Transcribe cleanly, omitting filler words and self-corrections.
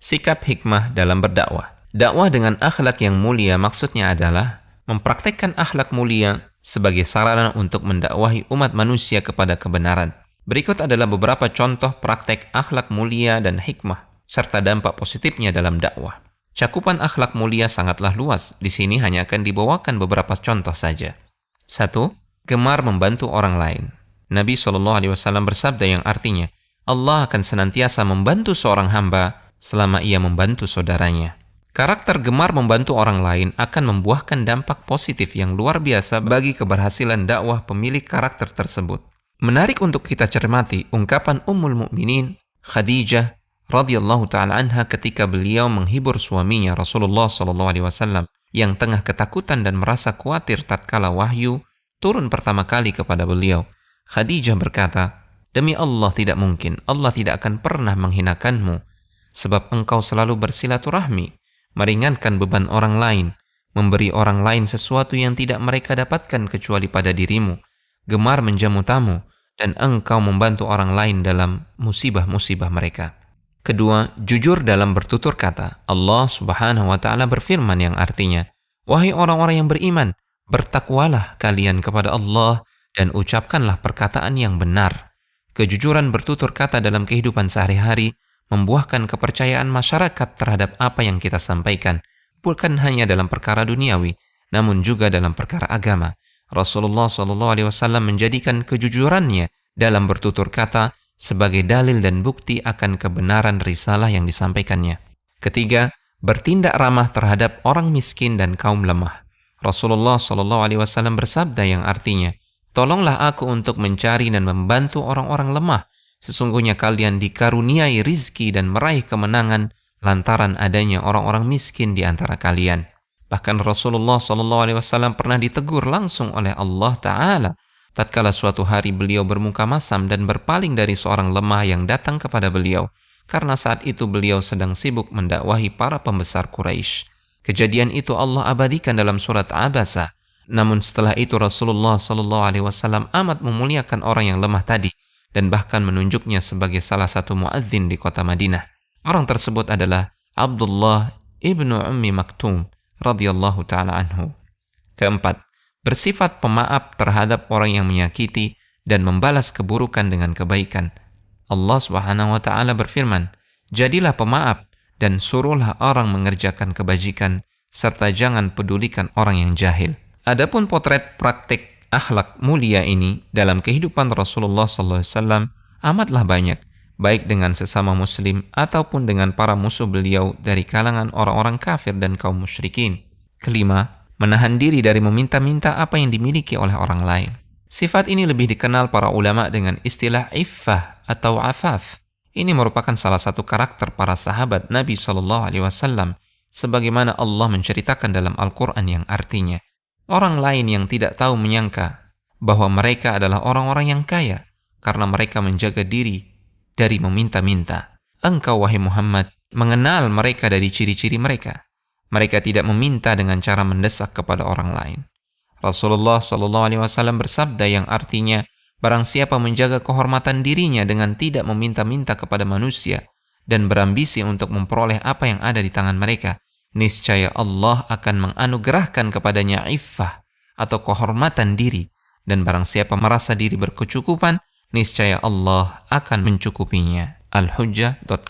Sikap hikmah dalam berdakwah. Dakwah dengan akhlak yang mulia maksudnya adalah mempraktekkan akhlak mulia sebagai sarana untuk mendakwahi umat manusia kepada kebenaran. Berikut adalah beberapa contoh praktek akhlak mulia dan hikmah serta dampak positifnya dalam dakwah. Cakupan akhlak mulia sangatlah luas. Di sini hanya akan dibawakan beberapa contoh saja. 1. Gemar membantu orang lain. Nabi SAW bersabda yang artinya, Allah akan senantiasa membantu seorang hamba selama ia membantu saudaranya. Karakter gemar membantu orang lain akan membuahkan dampak positif yang luar biasa bagi keberhasilan dakwah pemilik karakter tersebut. Menarik untuk kita cermati ungkapan Ummul Mukminin Khadijah radhiyallahu taala anha ketika beliau menghibur suaminya Rasulullah SAW yang tengah ketakutan dan merasa khawatir tatkala wahyu turun pertama kali kepada beliau. Khadijah berkata, "Demi Allah tidak mungkin, Allah tidak akan pernah menghinakanmu, sebab engkau selalu bersilaturahmi, meringankan beban orang lain, memberi orang lain sesuatu yang tidak mereka dapatkan kecuali pada dirimu, gemar menjamu tamu, dan engkau membantu orang lain dalam musibah-musibah mereka." Kedua, jujur dalam bertutur kata. Allah Subhanahu wa taala berfirman yang artinya, "Wahai orang-orang yang beriman, bertakwalah kalian kepada Allah dan ucapkanlah perkataan yang benar." Kejujuran bertutur kata dalam kehidupan sehari-hari membuahkan kepercayaan masyarakat terhadap apa yang kita sampaikan, bukan hanya dalam perkara duniawi, namun juga dalam perkara agama. Rasulullah SAW menjadikan kejujurannya dalam bertutur kata sebagai dalil dan bukti akan kebenaran risalah yang disampaikannya. Ketiga, bertindak ramah terhadap orang miskin dan kaum lemah. Rasulullah SAW bersabda yang artinya, "Tolonglah aku untuk mencari dan membantu orang-orang lemah. Sesungguhnya kalian dikaruniai rizki dan meraih kemenangan lantaran adanya orang-orang miskin di antara kalian." Bahkan Rasulullah SAW pernah ditegur langsung oleh Allah Ta'ala tatkala suatu hari beliau bermuka masam dan berpaling dari seorang lemah yang datang kepada beliau, karena saat itu beliau sedang sibuk mendakwahi para pembesar Quraisy. Kejadian itu Allah abadikan dalam surat Abasa. Namun setelah itu Rasulullah SAW amat memuliakan orang yang lemah tadi dan bahkan menunjuknya sebagai salah satu muadzin di kota Madinah. Orang tersebut adalah Abdullah ibnu Ummi Maktum radhiyallahu ta'ala anhu. Keempat, bersifat pemaaf terhadap orang yang menyakiti dan membalas keburukan dengan kebaikan. Allah Subhanahu wa taala berfirman, "Jadilah pemaaf dan suruhlah orang mengerjakan kebajikan serta jangan pedulikan orang yang jahil." Adapun potret praktik akhlak mulia ini dalam kehidupan Rasulullah SAW amatlah banyak, baik dengan sesama muslim ataupun dengan para musuh beliau dari kalangan orang-orang kafir dan kaum musyrikin. Kelima, menahan diri dari meminta-minta apa yang dimiliki oleh orang lain. Sifat ini lebih dikenal para ulama dengan istilah iffah atau afaf. Ini merupakan salah satu karakter para sahabat Nabi SAW, sebagaimana Allah menceritakan dalam Al-Quran yang artinya, orang lain yang tidak tahu menyangka bahwa mereka adalah orang-orang yang kaya karena mereka menjaga diri dari meminta-minta. Engkau, wahai Muhammad, mengenal mereka dari ciri-ciri mereka. Mereka tidak meminta dengan cara mendesak kepada orang lain. Rasulullah SAW bersabda yang artinya, barang siapa menjaga kehormatan dirinya dengan tidak meminta-minta kepada manusia dan berambisi untuk memperoleh apa yang ada di tangan mereka, niscaya Allah akan menganugerahkan kepadanya iffah atau kehormatan diri, dan barang siapa merasa diri berkecukupan, niscaya Allah akan mencukupinya. Al-Hujjah.com